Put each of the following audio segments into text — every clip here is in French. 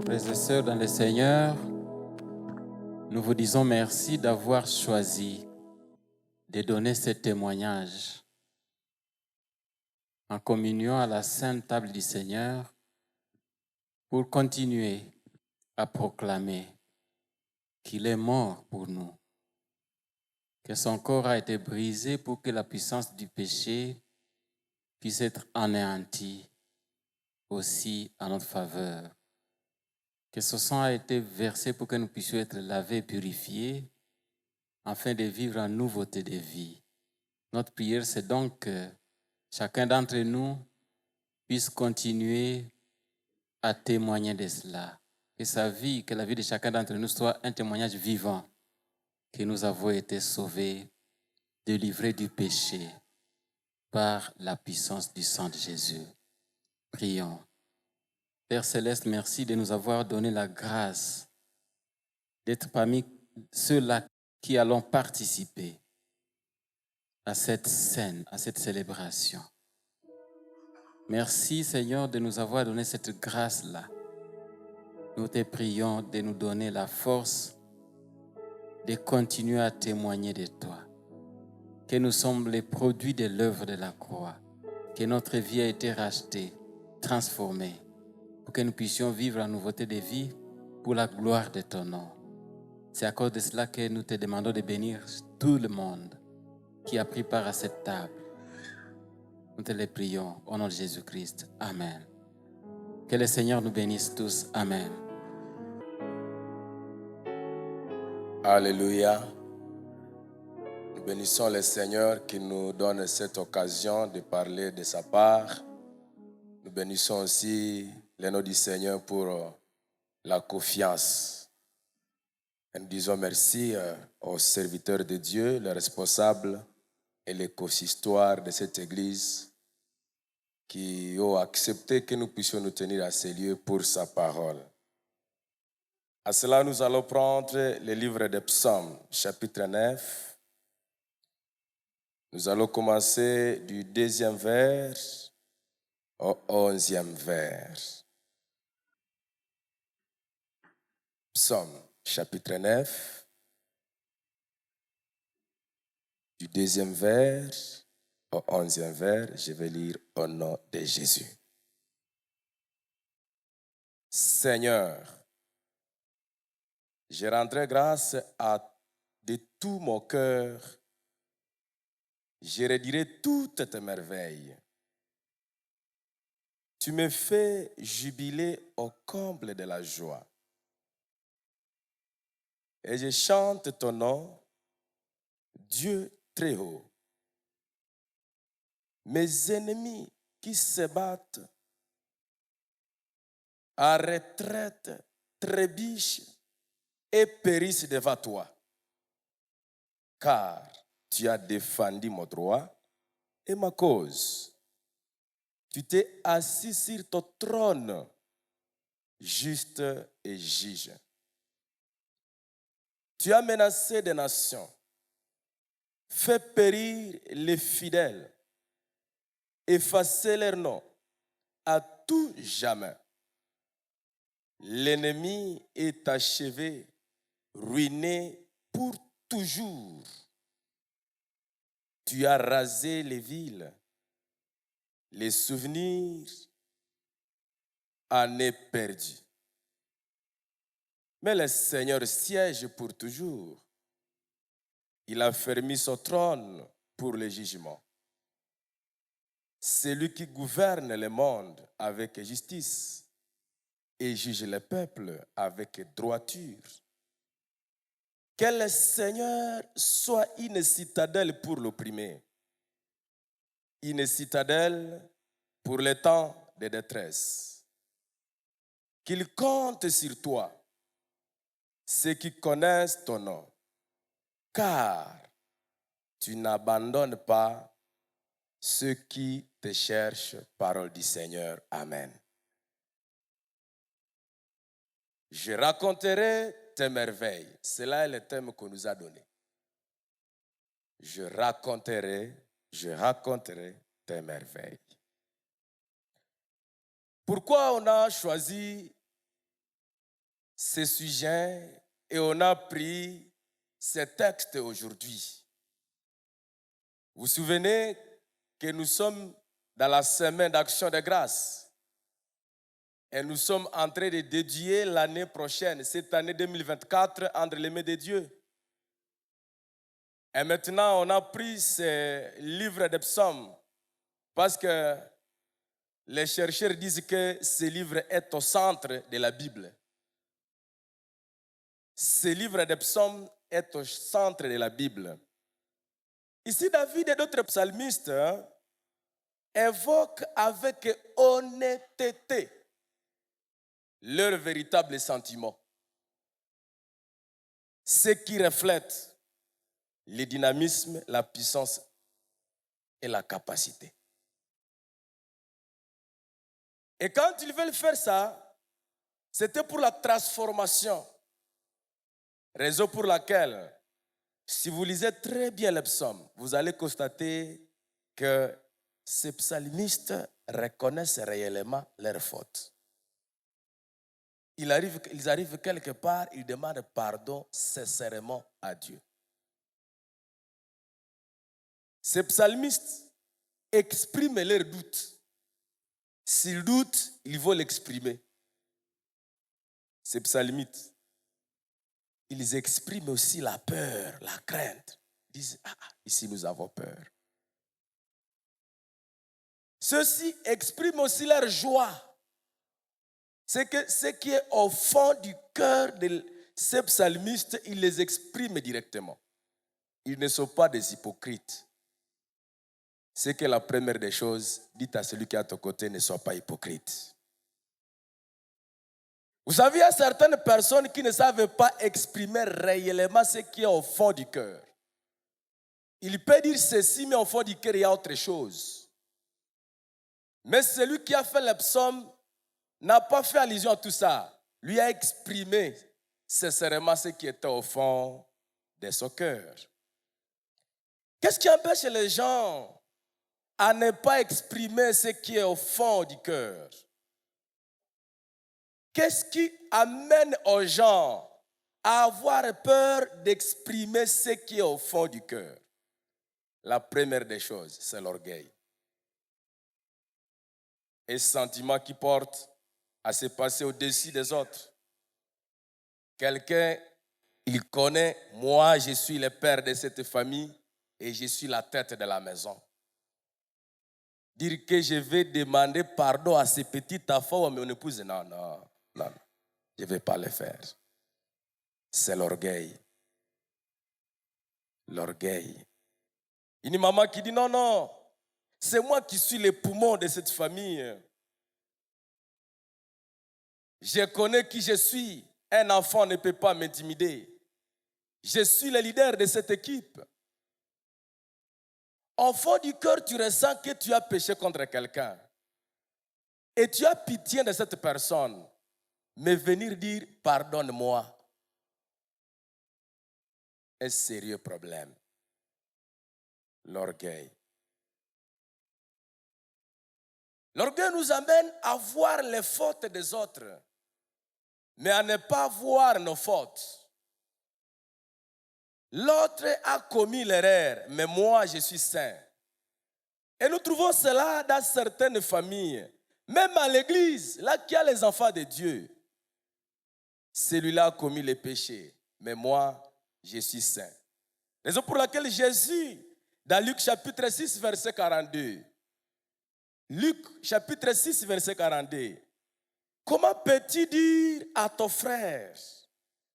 Frères et sœurs dans le Seigneur, nous vous disons merci d'avoir choisi de donner ce témoignage en communion à la sainte table du Seigneur pour continuer à proclamer qu'il est mort pour nous, que son corps a été brisé pour que la puissance du péché puisse être anéantie aussi en notre faveur, que ce sang a été versé pour que nous puissions être lavés et purifiés afin de vivre en nouveauté de vie. Notre prière, c'est donc que chacun d'entre nous puisse continuer à témoigner de cela. Que sa vie, que la vie de chacun d'entre nous soit un témoignage vivant, que nous avons été sauvés, délivrés du péché par la puissance du sang de Jésus. Prions. Père Céleste, merci de nous avoir donné la grâce d'être parmi ceux-là qui allons participer à cette scène, à cette célébration. Merci Seigneur de nous avoir donné cette grâce-là. Nous te prions de nous donner la force de continuer à témoigner de toi. Que nous sommes les produits de l'œuvre de la croix. Que notre vie a été rachetée, transformée, pour que nous puissions vivre en nouveauté de vie pour la gloire de ton nom. C'est à cause de cela que nous te demandons de bénir tout le monde qui a pris part à cette table. Nous te le prions au nom de Jésus-Christ. Amen. Que le Seigneur nous bénisse tous. Amen. Alléluia. Nous bénissons le Seigneur qui nous donne cette occasion de parler de sa part. Nous bénissons aussi le nom du Seigneur pour la confiance. Et nous disons merci aux serviteurs de Dieu, les responsables et les consistoire de cette église qui ont accepté que nous puissions nous tenir à ces lieux pour sa parole. À cela, nous allons prendre le livre des Psaumes, chapitre 9. Nous allons commencer du 2e vers au 11e vers. Psaume, chapitre 9, du 2e vers au 11e vers. Je vais lire au nom de Jésus. Seigneur, je rendrai grâce de tout mon cœur. Je redirai toutes tes merveilles. Tu me fais jubiler au comble de la joie. Et je chante ton nom, Dieu très haut. Mes ennemis qui se battent à retraite trébuchent et périssent devant toi. Car tu as défendu mon droit et ma cause. Tu t'es assis sur ton trône, juste et juge. Tu as menacé des nations, fait périr les fidèles, effacé leur nom à tout jamais. L'ennemi est achevé, ruiné pour toujours. Tu as rasé les villes, les souvenirs en est perdu. Mais le Seigneur siège pour toujours. Il a fermé son trône pour le jugement. C'est lui qui gouverne le monde avec justice et juge le peuple avec droiture. Que le Seigneur soit une citadelle pour l'opprimé, une citadelle pour les temps de détresse. Qu'il compte sur toi, ceux qui connaissent ton nom, car tu n'abandonnes pas ceux qui te cherchent, parole du Seigneur. Amen. Je raconterai tes merveilles. Cela est le thème qu'on nous a donné. Je raconterai tes merveilles. Pourquoi on a choisi ce sujet et on a pris ces textes aujourd'hui. Vous vous souvenez que nous sommes dans la semaine d'action de grâce et nous sommes en train de dédier l'année prochaine, cette année 2024, entre les mains de Dieu. Et maintenant, on a pris ce livre des psaumes parce que les chercheurs disent que ce livre est au centre de la Bible. Ce livre des psaumes est au centre de la Bible. Ici, David et d'autres psalmistes évoquent avec honnêteté leurs véritables sentiments, ce qui reflète le dynamisme, la puissance et la capacité. Et quand ils veulent faire ça, c'était pour la transformation. Raison pour laquelle, si vous lisez très bien les psaumes, vous allez constater que ces psalmistes reconnaissent réellement leurs fautes. Ils arrivent quelque part, ils demandent pardon sincèrement à Dieu. Ces psalmistes expriment leurs doutes. S'ils doutent, ils vont l'exprimer. Ces psalmistes, ils expriment aussi la peur, la crainte. Ils disent, ici nous avons peur. Ceux-ci expriment aussi leur joie. C'est que ce qui est au fond du cœur de ces psalmistes, ils les expriment directement. Ils ne sont pas des hypocrites. C'est que la première des choses, dites à celui qui est à ton côté, ne sois pas hypocrite. Vous savez, il y a certaines personnes qui ne savent pas exprimer réellement ce qui est au fond du cœur. Il peut dire ceci, mais au fond du cœur, il y a autre chose. Mais celui qui a fait le psaume n'a pas fait allusion à tout ça. Lui a exprimé sincèrement ce qui était au fond de son cœur. Qu'est-ce qui empêche les gens à ne pas exprimer ce qui est au fond du cœur? Qu'est-ce qui amène aux gens à avoir peur d'exprimer ce qui est au fond du cœur? La première des choses, c'est l'orgueil. Et ce sentiment qui porte à se passer au-dessus des autres. Quelqu'un, il connaît, moi je suis le père de cette famille et je suis la tête de la maison. Dire que je vais demander pardon à ces petites affaires à mon épouse, non, je ne vais pas le faire. C'est l'orgueil. L'orgueil. Une maman qui dit non, c'est moi qui suis le poumon de cette famille. Je connais qui je suis. Un enfant ne peut pas m'intimider. Je suis le leader de cette équipe. Au fond du cœur, tu ressens que tu as péché contre quelqu'un. Et tu as pitié de cette personne. Mais venir dire pardonne-moi, est un sérieux problème. L'orgueil. L'orgueil nous amène à voir les fautes des autres, mais à ne pas voir nos fautes. L'autre a commis l'erreur, mais moi je suis saint. Et nous trouvons cela dans certaines familles, même à l'église, là qui a les enfants de Dieu. Celui-là a commis le péché, mais moi je suis saint. Raison pour laquelle Jésus, dans Luc chapitre 6, verset 42, Luc chapitre 6, verset 42, comment peux-tu dire à ton frère,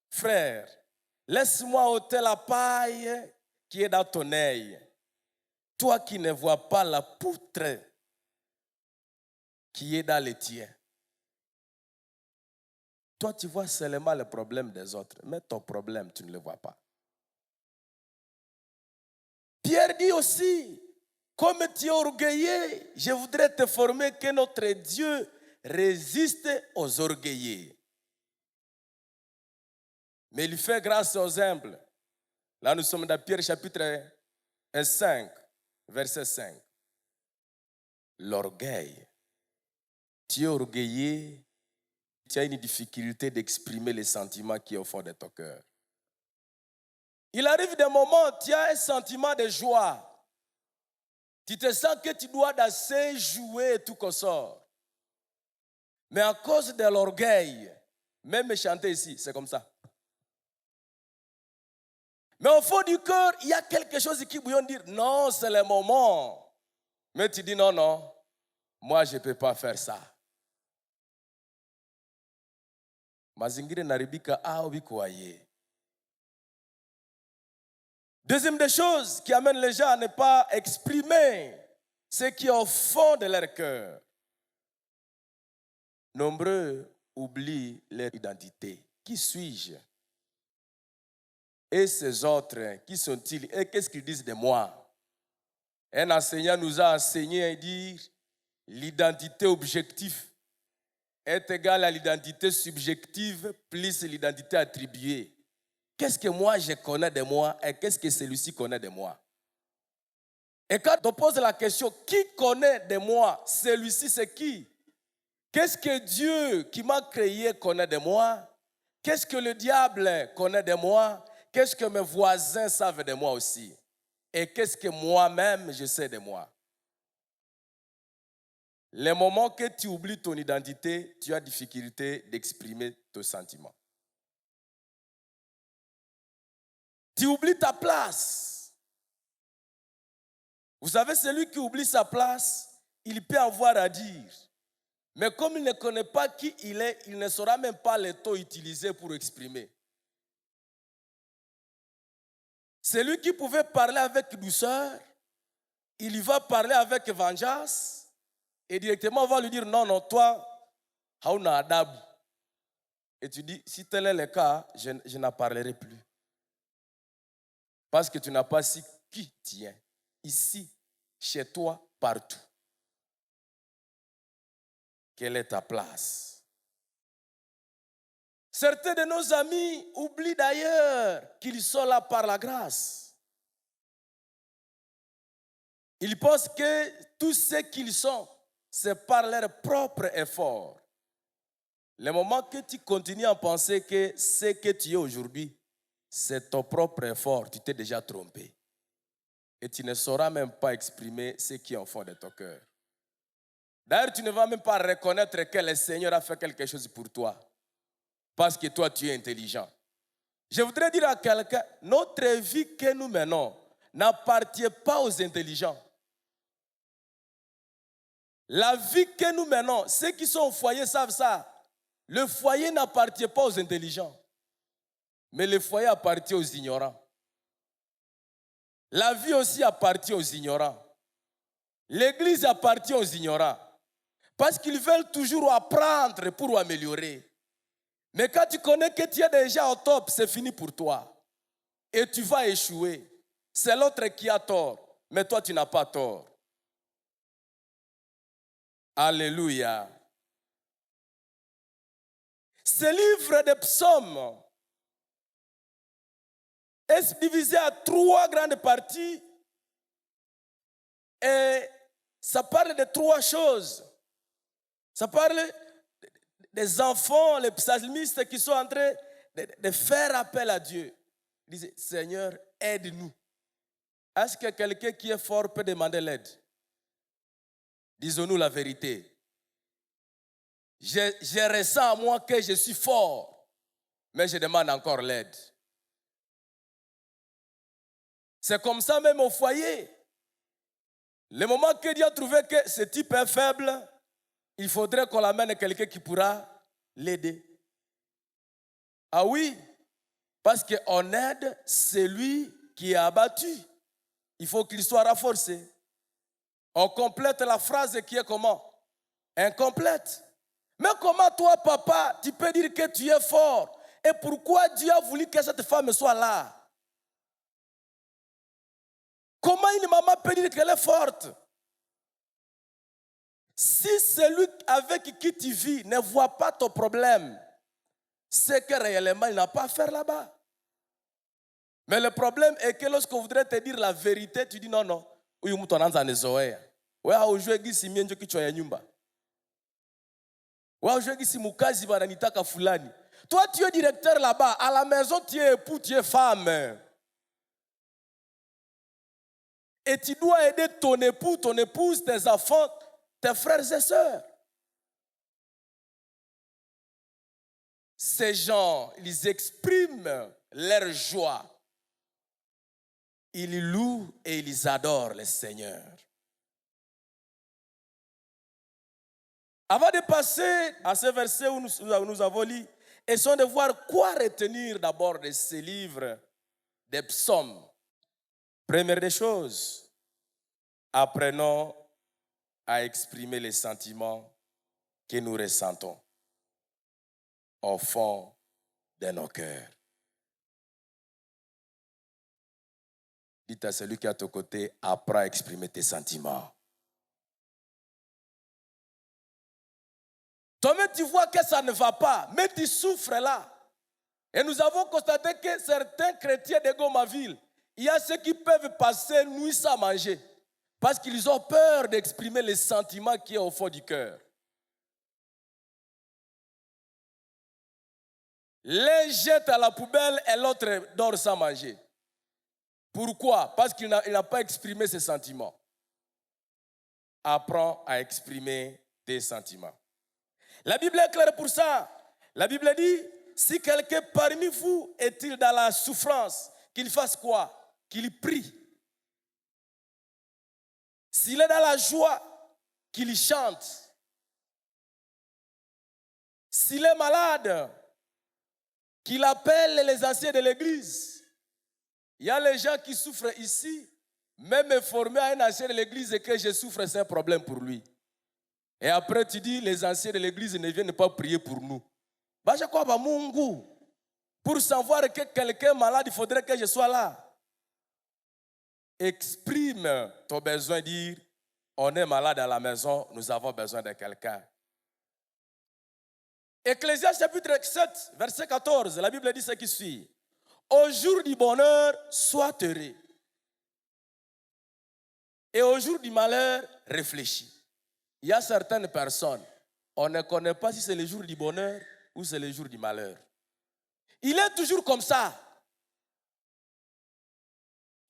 frère, laisse-moi ôter la paille qui est dans ton œil, toi qui ne vois pas la poutre qui est dans le tien. Toi, tu vois seulement le problème des autres, mais ton problème, tu ne le vois pas. Pierre dit aussi, comme tu es orgueilleux, je voudrais te former que notre Dieu résiste aux orgueilleux. Mais il fait grâce aux humbles. Là, nous sommes dans Pierre chapitre 5, verset 5. L'orgueil. Tu es orgueilleux, tu as une difficulté d'exprimer les sentiments qui sont au fond de ton cœur. Il arrive des moments, tu as un sentiment de joie. Tu te sens que tu dois danser, jouer et tout qu'on sort. Mais à cause de l'orgueil, même chanter ici, c'est comme ça. Mais au fond du cœur, il y a quelque chose qui bouillonne dire, non, c'est le moment. Mais tu dis, non, non, moi je ne peux pas faire ça. Mazingire naribika awikoye. Deuxième des choses qui amène les gens à ne pas exprimer ce qui est au fond de leur cœur. Nombreux oublient leur identité. Qui suis-je? Et ces autres, qui sont-ils? Et qu'est-ce qu'ils disent de moi? Un enseignant nous a enseigné à dire l'identité objective est égale à l'identité subjective plus l'identité attribuée. Qu'est-ce que moi je connais de moi et qu'est-ce que celui-ci connaît de moi? Et quand on pose la question, qui connaît de moi? Celui-ci, c'est qui? Qu'est-ce que Dieu qui m'a créé connaît de moi? Qu'est-ce que le diable connaît de moi? Qu'est-ce que mes voisins savent de moi aussi? Et qu'est-ce que moi-même je sais de moi? Le moment que tu oublies ton identité, tu as difficulté d'exprimer tes sentiments. Tu oublies ta place. Vous savez, celui qui oublie sa place, il peut avoir à dire. Mais comme il ne connaît pas qui il est, il ne saura même pas les taux utilisés pour exprimer. Celui qui pouvait parler avec douceur, il y va parler avec vengeance et directement on va lui dire non, non, toi, hauna adabu. Et tu dis, si tel est le cas, je n'en parlerai plus. Parce que tu n'as pas su qui tu es. Ici, chez toi, partout. Quelle est ta place? Certains de nos amis oublient d'ailleurs qu'ils sont là par la grâce. Ils pensent que tout ce qu'ils sont, c'est par leur propre effort. Le moment que tu continues à penser que ce que tu es aujourd'hui, c'est ton propre effort, tu t'es déjà trompé. Et tu ne sauras même pas exprimer ce qui est au fond de ton cœur. D'ailleurs, tu ne vas même pas reconnaître que le Seigneur a fait quelque chose pour toi. Parce que toi, tu es intelligent. Je voudrais dire à quelqu'un, notre vie que nous menons n'appartient pas aux intelligents. La vie que nous menons, ceux qui sont au foyer savent ça. Le foyer n'appartient pas aux intelligents. Mais le foyer appartient aux ignorants. La vie aussi appartient aux ignorants. L'église appartient aux ignorants. Parce qu'ils veulent toujours apprendre pour améliorer. Mais quand tu connais que tu es déjà au top, c'est fini pour toi. Et tu vas échouer. C'est l'autre qui a tort. Mais toi, tu n'as pas tort. Alléluia. Ce livre de psaumes est divisé à 3 grandes parties. Et ça parle de 3 choses. Ça parle des enfants, les psalmistes qui sont en train de faire appel à Dieu. Ils disent, Seigneur, aide-nous. Est-ce que quelqu'un qui est fort peut demander l'aide? Disons-nous la vérité. Je ressens à moi que je suis fort, mais je demande encore l'aide. C'est comme ça même au foyer. Le moment que Dieu a trouvé que ce type est faible, il faudrait qu'on l'amène à quelqu'un qui pourra l'aider. Ah oui, parce qu'on aide celui qui est abattu. Il faut qu'il soit renforcé. On complète la phrase qui est comment? Incomplète. Mais comment toi, papa, tu peux dire que tu es fort? Et pourquoi Dieu a voulu que cette femme soit là? Comment une maman peut dire qu'elle est forte? Si celui avec qui tu vis ne voit pas ton problème, c'est que réellement il n'a pas à faire là-bas. Mais le problème est que lorsqu'on voudrait te dire la vérité, tu dis non, non. Toi, tu es directeur là-bas. À la maison, tu es époux, tu es femme. Et tu dois aider ton époux, ton épouse, tes enfants, tes frères et sœurs. Ces gens, ils expriment leur joie. Ils louent et ils adorent le Seigneur. Avant de passer à ce verset où nous avons lu, essayons de voir quoi retenir d'abord de ces livres des psaumes. Première des choses, apprenons à exprimer les sentiments que nous ressentons au fond de nos cœurs. Dites à celui qui est à ton côté, apprends à exprimer tes sentiments. Toi-même, tu vois que ça ne va pas, mais tu souffres là. Et nous avons constaté que certains chrétiens de Gomaville, il y a ceux qui peuvent passer nuit sans manger parce qu'ils ont peur d'exprimer les sentiments qui sont au fond du cœur. L'un jette à la poubelle et l'autre dort sans manger. Pourquoi? Parce qu'il n'a pas exprimé ses sentiments. Apprends à exprimer tes sentiments. La Bible est claire pour ça. La Bible dit, si quelqu'un parmi vous est-il dans la souffrance, qu'il fasse quoi? Qu'il prie. S'il est dans la joie, qu'il chante. S'il est malade, qu'il appelle les anciens de l'église. Il y a les gens qui souffrent ici, même informer à un ancien de l'église que je souffre, c'est un problème pour lui. Et après, tu dis, les anciens de l'église ne viennent pas prier pour nous. Pour savoir que quelqu'un est malade, il faudrait que je sois là. Exprime ton besoin, dire, on est malade à la maison, nous avons besoin de quelqu'un. Ecclésiaste chapitre 7, verset 14, la Bible dit ce qui suit. Au jour du bonheur, sois heureux. Et au jour du malheur, réfléchis. Il y a certaines personnes, on ne connaît pas si c'est le jour du bonheur ou c'est le jour du malheur. Il est toujours comme ça.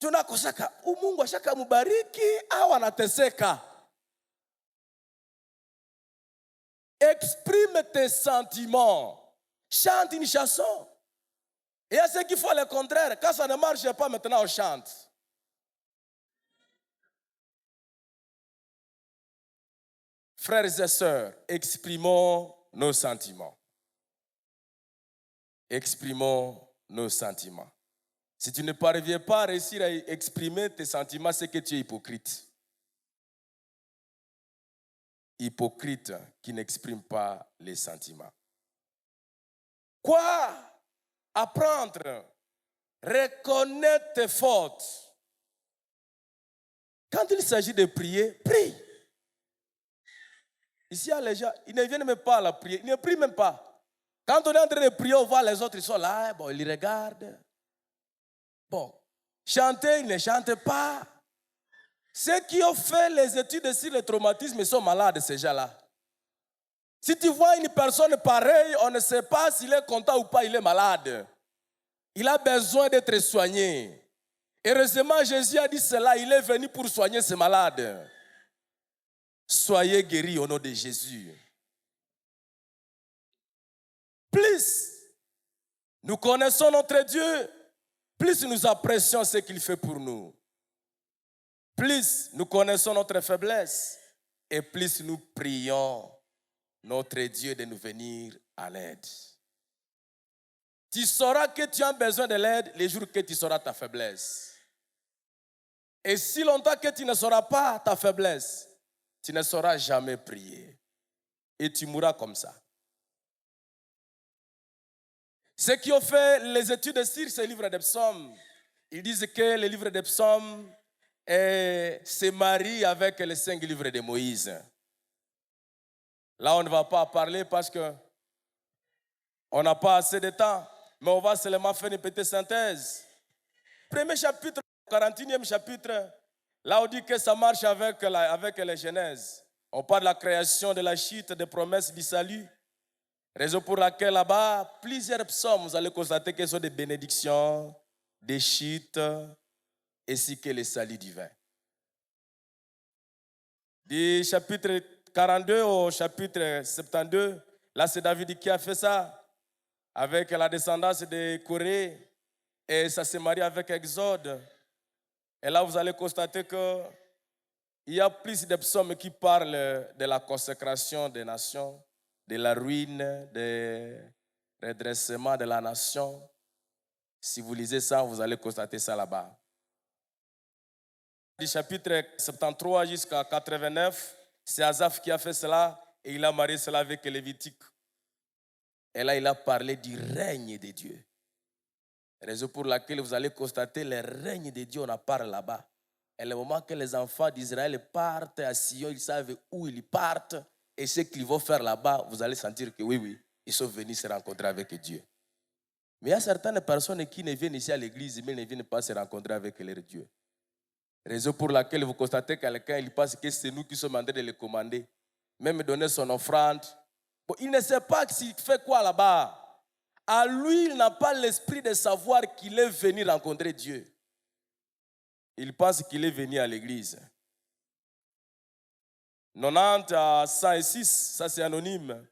Tunakosaka, Mungu ashaka mubariki au anateseka. Exprime tes sentiments. Chante une chanson. Et à ceux qui font le contraire, quand ça ne marche pas, maintenant on chante. Frères et sœurs, exprimons nos sentiments. Exprimons nos sentiments. Si tu ne parviens pas à réussir à exprimer tes sentiments, c'est que tu es hypocrite. Hypocrite qui n'exprime pas les sentiments. Quoi? Apprendre. Reconnaître tes fautes. Quand il s'agit de prier, prie. Ici, il y a les gens, ils ne viennent même pas à la prière, ils ne prient même pas. Quand on est en train de prier, on voit les autres, ils sont là, bon, ils regardent. Bon, chanter, ils ne chantent pas. Ceux qui ont fait les études sur le traumatisme, ils sont malades, ces gens-là. Si tu vois une personne pareille, on ne sait pas s'il est content ou pas, il est malade. Il a besoin d'être soigné. Heureusement, Jésus a dit cela, il est venu pour soigner ces malades. Soyez guéris au nom de Jésus. Plus nous connaissons notre Dieu, plus nous apprécions ce qu'il fait pour nous. Plus nous connaissons notre faiblesse et plus nous prions notre Dieu de nous venir à l'aide. Tu sauras que tu as besoin de l'aide les jours que tu sauras ta faiblesse. Et si longtemps que tu ne sauras pas ta faiblesse, tu ne sauras jamais prier. Et tu mourras comme ça. Ceux qui ont fait les études sur ce livre des psaumes, ils disent que le livre des psaumes se marie avec les 5 livres de Moïse. Là, on ne va pas parler parce que on n'a pas assez de temps, mais on va seulement faire une petite synthèse. Premier chapitre, 41e chapitre, là on dit que ça marche avec les Genèses. On parle de la création, de la chute, des promesses du salut, Raison pour laquelle là-bas, plusieurs psaumes, vous allez constater qu'elles sont des bénédictions, des chutes, ainsi que les saluts divins. Du chapitre 42 au chapitre 72, là c'est David qui a fait ça, avec la descendance de Corée, et ça s'est marié avec Exode. Et là vous allez constater qu'il y a plus de psaumes qui parlent de la consécration des nations, de la ruine, du redressement de la nation. Si vous lisez ça, vous allez constater ça là-bas. Du chapitre 73 jusqu'à 89, c'est Asaph qui a fait cela et il a marié cela avec Lévitique. Et là, il a parlé du règne de Dieu. Raison pour laquelle vous allez constater le règne de Dieu, on en parle là-bas. Et le moment que les enfants d'Israël partent à Sion, ils savent où ils partent et ce qu'ils vont faire là-bas, vous allez sentir que oui, ils sont venus se rencontrer avec Dieu. Mais il y a certaines personnes qui ne viennent ici à l'église, mais ne viennent pas se rencontrer avec leur Dieu. Raison pour laquelle vous constatez que quelqu'un, il pense que c'est nous qui sommes en train de le commander. Même donner son offrande. Bon, il ne sait pas s'il fait quoi là-bas. À lui, il n'a pas l'esprit de savoir qu'il est venu rencontrer Dieu. Il pense qu'il est venu à l'église. 90 à 106, ça c'est anonyme.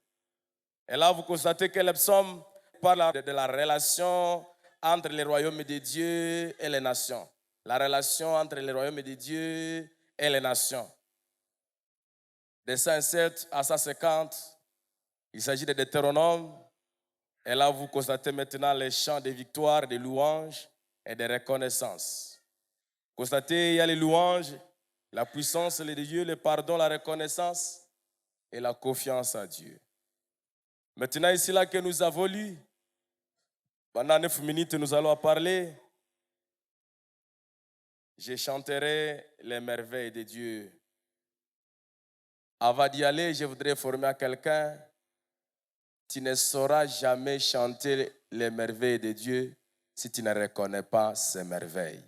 Et là, vous constatez que les psaumes parlent de la relation entre le royaume de Dieu et les nations. La relation entre le royaume de Dieu et les nations. De 107 à 150, il s'agit de Deutéronome. Et là, vous constatez maintenant les chants de victoire, de louanges et de reconnaissance. Constatez, il y a les louanges, la puissance de Dieu, le pardon, la reconnaissance et la confiance à Dieu. Maintenant, ici là que nous avons lu, pendant 9 minutes, nous allons parler. Je chanterai les merveilles de Dieu. Avant d'y aller, je voudrais former à quelqu'un. Tu ne sauras jamais chanter les merveilles de Dieu si tu ne reconnais pas ces merveilles.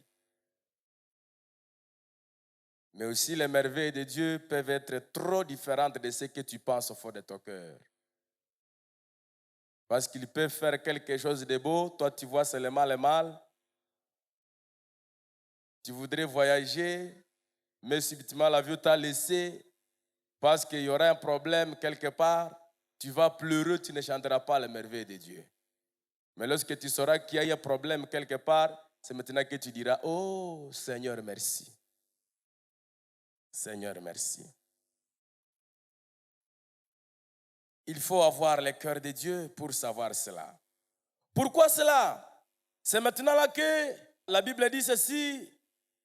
Mais aussi, les merveilles de Dieu peuvent être trop différentes de ce que tu penses au fond de ton cœur. Parce qu'il peut faire quelque chose de beau, toi tu vois seulement le mal. Tu voudrais voyager, mais subitement la vie t'a laissé parce qu'il y aura un problème quelque part. Tu vas pleurer, tu ne chanteras pas les merveilles de Dieu. Mais lorsque tu sauras qu'il y a un problème quelque part, c'est maintenant que tu diras, oh Seigneur, merci. Seigneur, merci. Il faut avoir le cœur de Dieu pour savoir cela. Pourquoi cela? C'est maintenant là que la Bible dit ceci,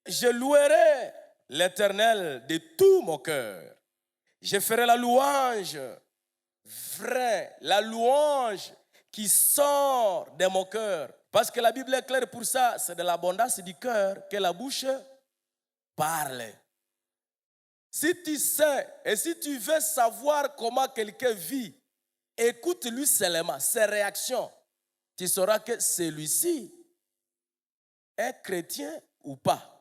je louerai l'Éternel de tout mon cœur. Je ferai la louange vraie, la louange qui sort de mon cœur. Parce que la Bible est claire pour ça, c'est de l'abondance du cœur que la bouche parle. Si tu sais et si tu veux savoir comment quelqu'un vit, écoute-lui seulement, ses réactions. Tu sauras que celui-ci est chrétien ou pas.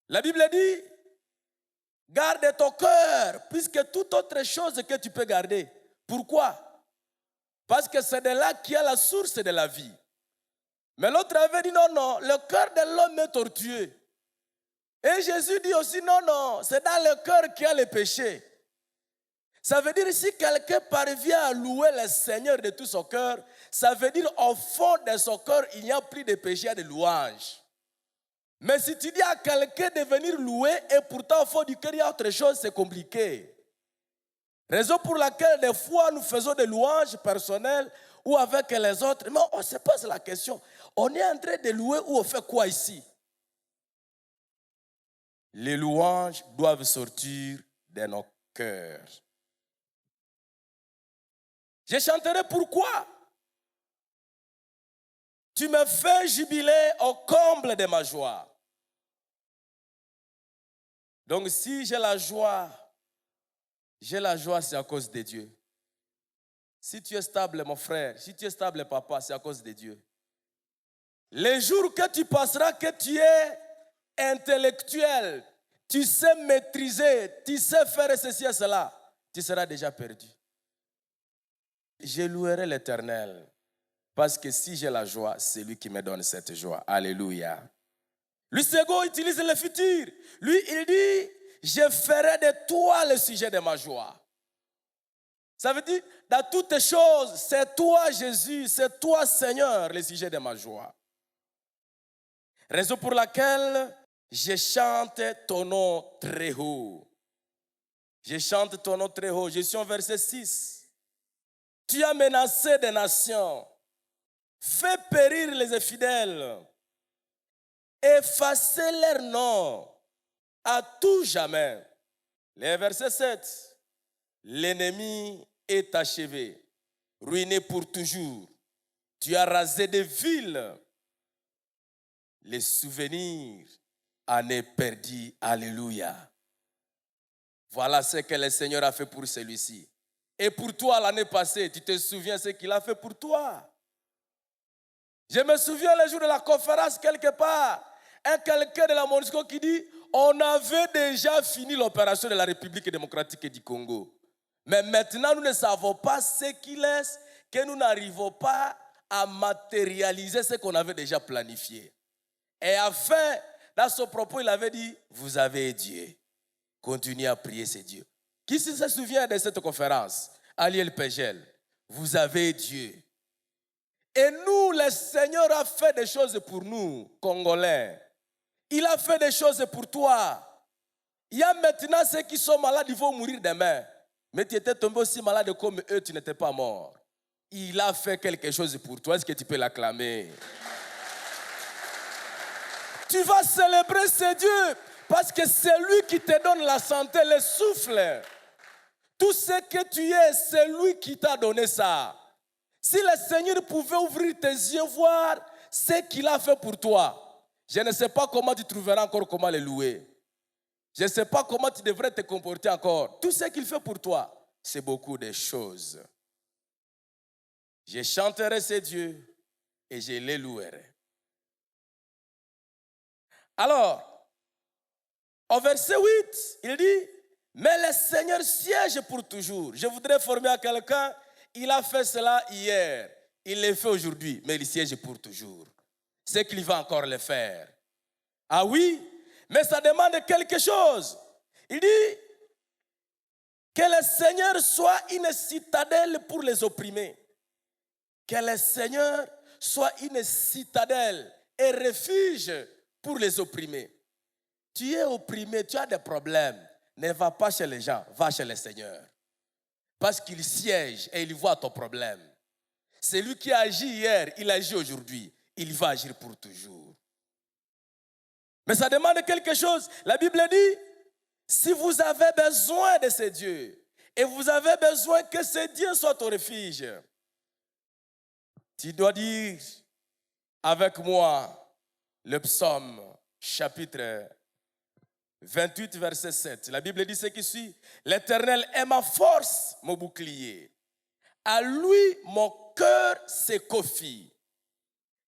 La Bible dit, garde ton cœur, puisque toute autre chose que tu peux garder. Pourquoi? Parce que c'est de là qu'il y a la source de la vie. Mais l'autre avait dit, non, le cœur de l'homme est tortueux. Et Jésus dit aussi, non, c'est dans le cœur qu'il y a le péché. Ça veut dire, si quelqu'un parvient à louer le Seigneur de tout son cœur, ça veut dire, au fond de son cœur, il n'y a plus de péché, il y a de louange. Mais si tu dis à quelqu'un de venir louer et pourtant au fond du cœur il y a autre chose, c'est compliqué. Raison pour laquelle des fois nous faisons des louanges personnelles ou avec les autres, mais on se pose la question, on est en train de louer ou on fait quoi ici? Les louanges doivent sortir de nos cœurs. Je chanterai pourquoi? Tu me fais jubiler au comble de ma joie. Donc si j'ai la joie, c'est à cause de Dieu. Si tu es stable, mon frère, si tu es stable, papa, c'est à cause de Dieu. Les jours que tu passeras, que tu es intellectuel, tu sais maîtriser, tu sais faire ceci et cela, tu seras déjà perdu. Je louerai l'Éternel, parce que si j'ai la joie, c'est lui qui me donne cette joie. Alléluia. Le second utilise le futur. Lui, il dit, je ferai de toi le sujet de ma joie. Ça veut dire, dans toutes choses, c'est toi Jésus, c'est toi Seigneur, le sujet de ma joie. Raison pour laquelle je chante ton nom très haut. Je chante ton nom très haut. Je suis au verset 6. Tu as menacé des nations, fait périr les infidèles, effacé leur nom à tout jamais. Le verset 7. L'ennemi est achevé, ruiné pour toujours. Tu as rasé des villes. Les souvenirs en est perdu. Alléluia. Voilà ce que le Seigneur a fait pour celui-ci. Et pour toi, l'année passée, tu te souviens ce qu'il a fait pour toi? Je me souviens le jour de la conférence, quelque part, un quelqu'un de la MONUSCO qui dit, on avait déjà fini l'opération de la République démocratique du Congo. Mais maintenant, nous ne savons pas ce qu'il est, que nous n'arrivons pas à matérialiser ce qu'on avait déjà planifié. Et enfin, dans son propos, il avait dit, vous avez Dieu. Continuez à prier ce Dieu. Qui se souvient de cette conférence? Aliel Pegel. Vous avez Dieu. Et nous, le Seigneur a fait des choses pour nous, Congolais. Il a fait des choses pour toi. Il y a maintenant ceux qui sont malades, ils vont mourir demain. Mais tu étais tombé aussi malade comme eux, tu n'étais pas mort. Il a fait quelque chose pour toi. Est-ce que tu peux l'acclamer? Tu vas célébrer ce Dieu parce que c'est lui qui te donne la santé, le souffle. Tout ce que tu es, c'est lui qui t'a donné ça. Si le Seigneur pouvait ouvrir tes yeux, voir ce qu'il a fait pour toi, je ne sais pas comment tu trouveras encore comment le louer. Je ne sais pas comment tu devrais te comporter encore. Tout ce qu'il fait pour toi, c'est beaucoup de choses. Je chanterai ce Dieu et je les louerai. Alors, au verset 8, il dit, mais le Seigneur siège pour toujours. Je voudrais former à quelqu'un, il a fait cela hier, il le fait aujourd'hui, mais il siège pour toujours. C'est qu'il va encore le faire. Ah oui? Mais ça demande quelque chose. Il dit que le Seigneur soit une citadelle pour les opprimés. Que le Seigneur soit une citadelle et refuge pour les opprimés. Tu es opprimé, tu as des problèmes. Ne va pas chez les gens, va chez le Seigneur. Parce qu'il siège et il voit ton problème. C'est lui qui a agi hier, il agit aujourd'hui. Il va agir pour toujours. Mais ça demande quelque chose. La Bible dit, si vous avez besoin de ce Dieu, et vous avez besoin que ce Dieu soit ton refuge, tu dois dire avec moi le psaume chapitre 28, verset 7. La Bible dit ce qui suit. L'Éternel est ma force, mon bouclier. À lui, mon cœur se confie.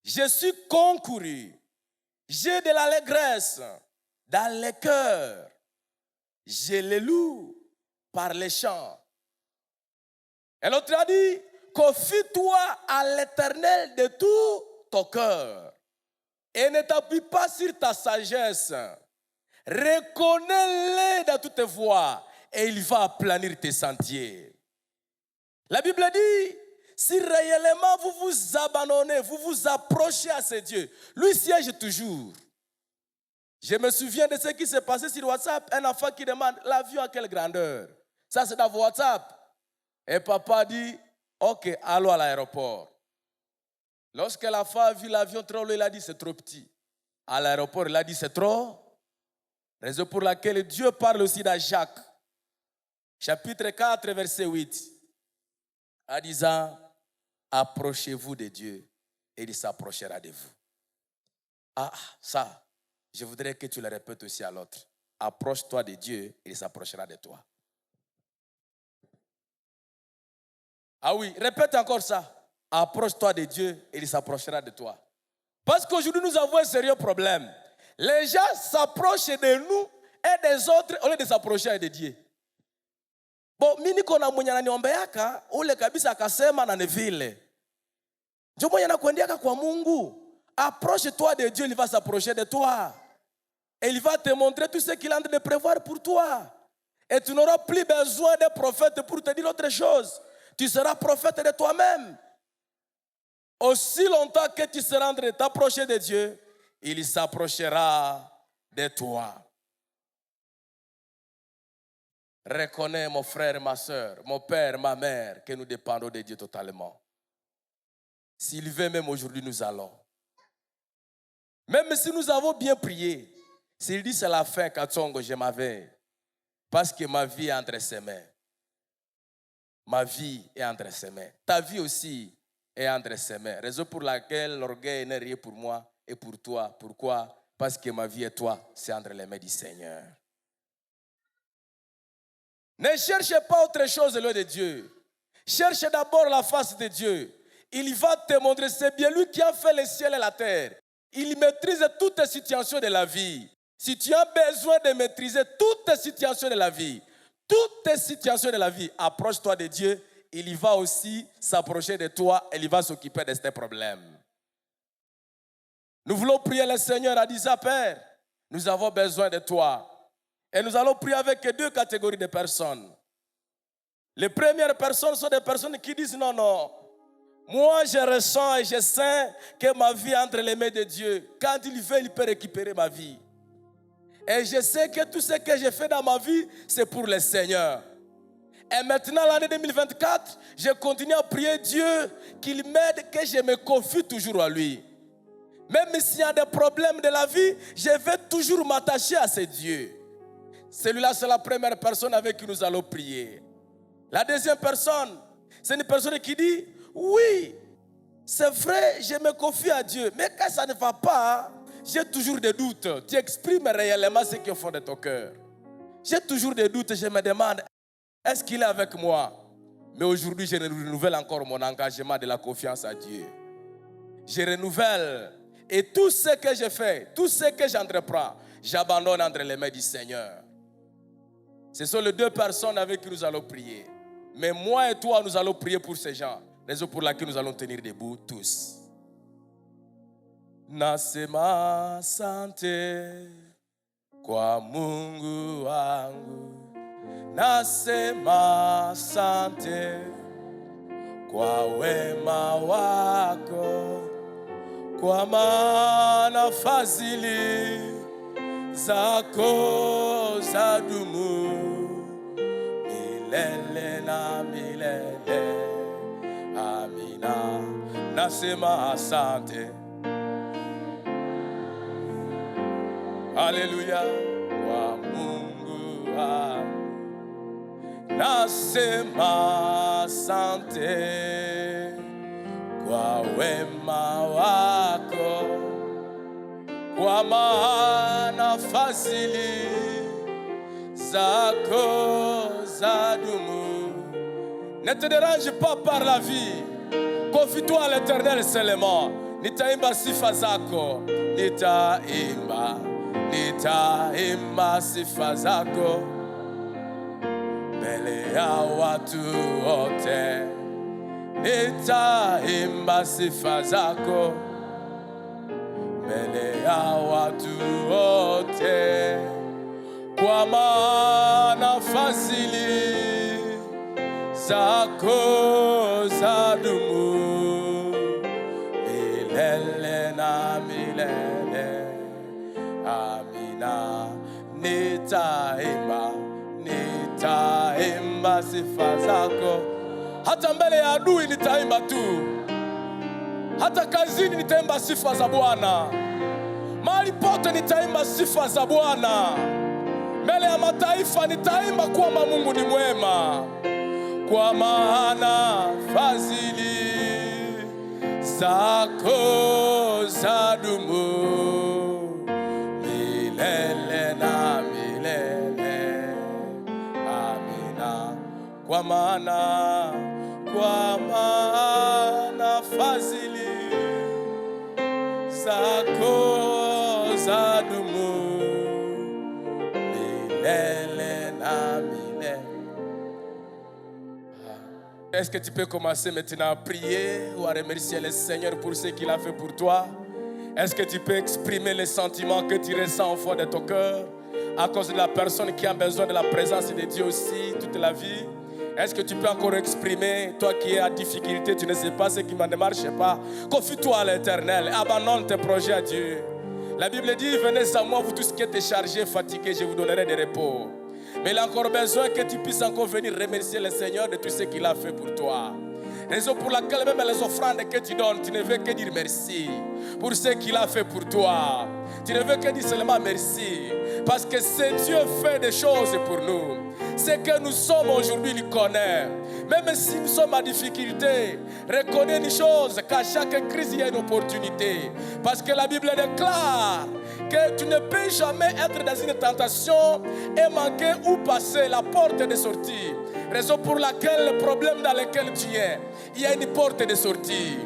Je suis concouru. J'ai de l'allégresse dans le cœur. Je le loue par les chants. Et l'autre a dit, confie-toi à l'Éternel de tout ton cœur. Et ne t'appuie pas sur ta sagesse. Reconnais-le dans toutes tes voies et il va aplanir tes sentiers. La Bible dit, si réellement vous vous abandonnez, vous vous approchez à ce Dieu, lui siège toujours. Je me souviens de ce qui s'est passé sur WhatsApp. Un enfant qui demande l'avion à quelle grandeur? Ça, c'est dans WhatsApp. Et papa dit, ok, allons à l'aéroport. Lorsque l'enfant a vu l'avion trop loin, il a dit, c'est trop petit. À l'aéroport, il a dit, c'est trop. Raison pour laquelle Dieu parle aussi dans Jacques, chapitre 4, verset 8, en disant, approchez-vous de Dieu et il s'approchera de vous. Ah, ça, je voudrais que tu le répètes aussi à l'autre. Approche-toi de Dieu et il s'approchera de toi. Ah oui, répète encore ça. Approche-toi de Dieu et il s'approchera de toi. Parce qu'aujourd'hui, nous avons un sérieux problème. Les gens s'approchent de nous et des autres au lieu de s'approcher de Dieu. Bo mimi niko na mwenye ananiombeaka ule kabisa akasema na ni vile. Ndio mwenye anakuendeaka kwa Mungu. Approche-toi de Dieu, il va s'approcher de toi. Et il va te montrer tout ce qu'il est en train de prévoir pour toi. Et tu n'auras plus besoin d'un prophète pour te dire autre chose. Tu seras prophète de toi-même. Aussi longtemps que tu seras en train de t'approcher de Dieu, il s'approchera de toi. Reconnais, mon frère, ma soeur, mon père, ma mère, que nous dépendons de Dieu totalement. S'il veut, même aujourd'hui, nous allons. Même si nous avons bien prié, s'il dit c'est la fin, Katsongo, je m'avais. Parce que ma vie est entre ses mains. Ma vie est entre ses mains. Ta vie aussi est entre ses mains. Raison pour laquelle l'orgueil n'est rien pour moi et pour toi. Pourquoi? Parce que ma vie et toi, c'est entre les mains du Seigneur. Ne cherchez pas autre chose loin de Dieu. Cherchez d'abord la face de Dieu. Il va te montrer, c'est bien lui qui a fait le ciel et la terre. Il maîtrise toutes les situations de la vie. Si tu as besoin de maîtriser toutes les situations de la vie, approche-toi de Dieu. Il va aussi s'approcher de toi et il va s'occuper de tes problèmes. Nous voulons prier le Seigneur à dire, Père, nous avons besoin de toi. Et nous allons prier avec deux catégories de personnes. Les premières personnes sont des personnes qui disent non, moi je ressens et je sens que ma vie est entre les mains de Dieu. Quand il veut, il peut récupérer ma vie. Et je sais que tout ce que j'ai fait dans ma vie, c'est pour le Seigneur. Et maintenant, l'année 2024, je continue à prier Dieu qu'il m'aide, que je me confie toujours à lui. Même s'il y a des problèmes de la vie, je vais toujours m'attacher à ce Dieu. Celui-là, c'est la première personne avec qui nous allons prier. La deuxième personne, c'est une personne qui dit, oui, c'est vrai, je me confie à Dieu. Mais quand ça ne va pas, j'ai toujours des doutes. Tu exprimes réellement ce qui est au fond de ton cœur. J'ai toujours des doutes, je me demande, est-ce qu'il est avec moi? Mais aujourd'hui, je renouvelle encore mon engagement de la confiance à Dieu. Je renouvelle. Et tout ce que je fais, tout ce que j'entreprends, j'abandonne entre les mains du Seigneur. Ce sont les deux personnes avec qui nous allons prier. Mais moi et toi, nous allons prier pour ces gens. Raison pour laquelle nous allons tenir debout tous. Nasema asante kwa Mungu wangu. Nasema asante kwa wema wako. Kwa maana fadhili zako zadumu milele na milele. Amina. Nasema asante. Haleluya. Kwa Mungu wangu. Nasema asante kwa wema wako. Kwa maana fadhili zako zadumu. Ne te dérange pas par la vie. Confie-toi à l'Éternel seulement. Nitaimba sifa zako. Nitaimba sifa zako. Mbele ya watu wote. Nitaimba sifa zako. Mbele ya watu wote. Kwa maana fadhili zako zadumu milele na milele. Amina. Nitaimba sifa zako. Hata mbele ya adui nitaimba tu. Hata kazini nitaimba sifa za Bwana. Mahali pote nitaimba sifa za Bwana. Mbele ya mataifa nitaimba kwamba Mungu ni mwema. Kwa maana fadhili zako zadumu milele na milele. Amina. Kwa maana fadhili zako zadumu milele na milele. Est-ce que tu peux commencer maintenant à prier ou à remercier le Seigneur pour ce qu'il a fait pour toi? Est-ce que tu peux exprimer les sentiments que tu ressens au fond de ton cœur à cause de la personne qui a besoin de la présence de Dieu aussi toute la vie? Est-ce que tu peux encore exprimer, toi qui es en difficulté, tu ne sais pas ce qui ne marche pas? Confie-toi à l'Éternel, abandonne tes projets à Dieu. La Bible dit, venez à moi, vous tous qui êtes chargés, fatigués, je vous donnerai des repos. Mais il a encore besoin que tu puisses encore venir remercier le Seigneur de tout ce qu'il a fait pour toi. Raison pour laquelle même les offrandes que tu donnes, tu ne veux que dire merci pour ce qu'il a fait pour toi. Tu ne veux que dire seulement merci. Parce que ce Dieu fait des choses pour nous. Ce que nous sommes aujourd'hui, il connaît. Même si nous sommes en difficulté, reconnais une chose, qu'à chaque crise, il y a une opportunité. Parce que la Bible déclare que tu ne peux jamais être dans une tentation et manquer ou passer la porte de sortie. Raison pour laquelle le problème dans lequel tu es, il y a une porte de sortie.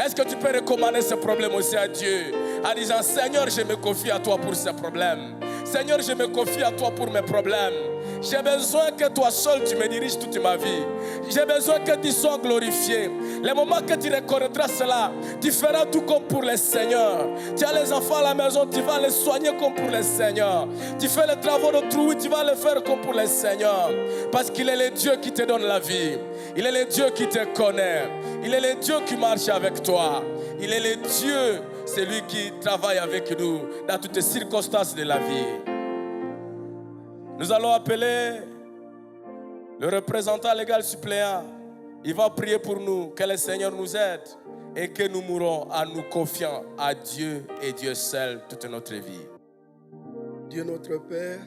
Est-ce que tu peux recommander ce problème aussi à Dieu en disant, Seigneur, je me confie à toi pour ce problème. Seigneur, je me confie à toi pour mes problèmes. J'ai besoin que toi seul tu me diriges toute ma vie. J'ai besoin que tu sois glorifié. Le moment que tu reconnaîtras cela, tu feras tout comme pour le Seigneur. Tu as les enfants à la maison, tu vas les soigner comme pour le Seigneur. Tu fais les travaux d'autrui, tu vas les faire comme pour le Seigneur. Parce qu'il est le Dieu qui te donne la vie. Il est le Dieu qui te connaît. Il est le Dieu qui marche avec toi. Il est le Dieu, c'est lui qui travaille avec nous dans toutes les circonstances de la vie. Nous allons appeler le représentant légal suppléant. Il va prier pour nous, que le Seigneur nous aide et que nous mourrons en nous confiant à Dieu et Dieu seul toute notre vie. Dieu notre Père,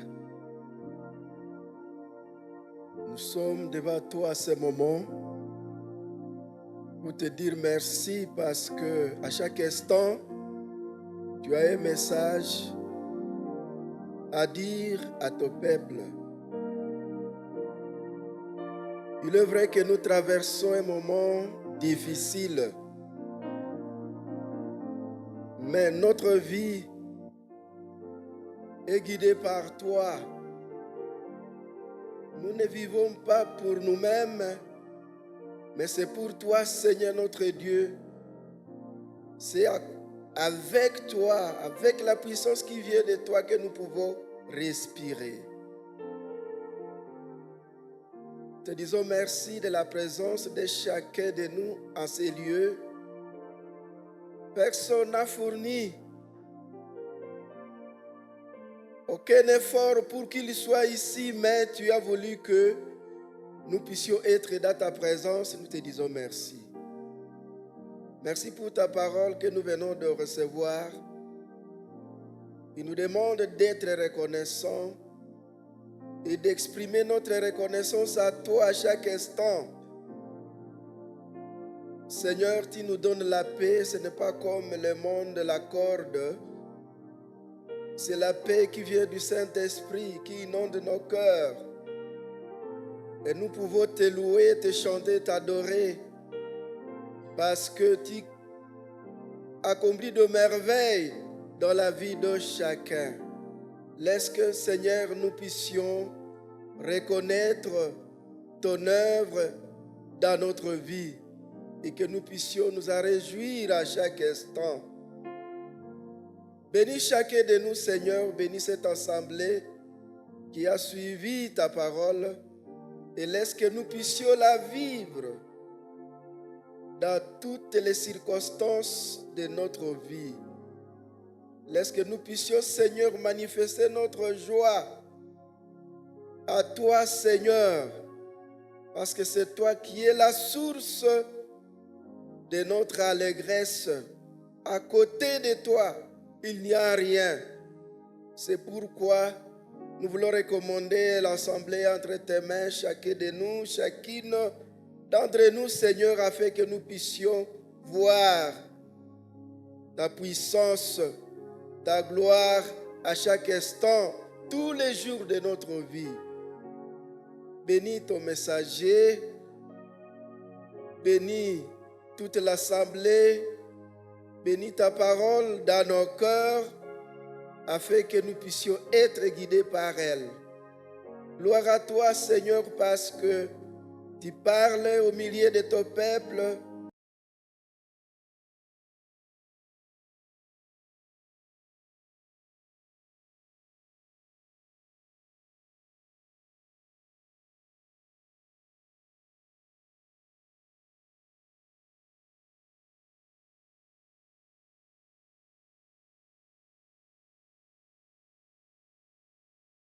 nous sommes devant toi à ce moment pour te dire merci parce que à chaque instant, tu as un message à dire à ton peuple. Il est vrai que nous traversons un moment difficile, mais notre vie est guidée par toi. Nous ne vivons pas pour nous-mêmes, mais c'est pour toi, Seigneur notre Dieu. C'est avec toi, avec la puissance qui vient de toi que nous pouvons respirer. Te disons merci de la présence de chacun de nous en ces lieux. Personne n'a fourni aucun effort pour qu'il soit ici, mais tu as voulu que nous puissions être dans ta présence. Nous te disons merci. Merci pour ta parole que nous venons de recevoir. Il nous demande d'être reconnaissants et d'exprimer notre reconnaissance à toi à chaque instant. Seigneur, tu nous donnes la paix, ce n'est pas comme le monde l'accorde. C'est la paix qui vient du Saint-Esprit, qui inonde nos cœurs. Et nous pouvons te louer, te chanter, t'adorer, parce que tu accomplis de merveilles dans la vie de chacun. Laisse que, Seigneur, nous puissions reconnaître ton œuvre dans notre vie et que nous puissions nous en réjouir à chaque instant. Bénis chacun de nous, Seigneur, bénis cette assemblée qui a suivi ta parole et laisse que nous puissions la vivre dans toutes les circonstances de notre vie. Laisse que nous puissions, Seigneur, manifester notre joie à toi, Seigneur, parce que c'est toi qui es la source de notre allégresse. À côté de toi, il n'y a rien. C'est pourquoi nous voulons recommander l'assemblée entre tes mains, chacun de nous, chacune d'entre nous, Seigneur, afin que nous puissions voir ta puissance, ta gloire à chaque instant, tous les jours de notre vie. Bénis ton messager, bénis toute l'assemblée, bénis ta parole dans nos cœurs, afin que nous puissions être guidés par elle. Gloire à toi, Seigneur, parce que Tu parles au milieu de ton peuple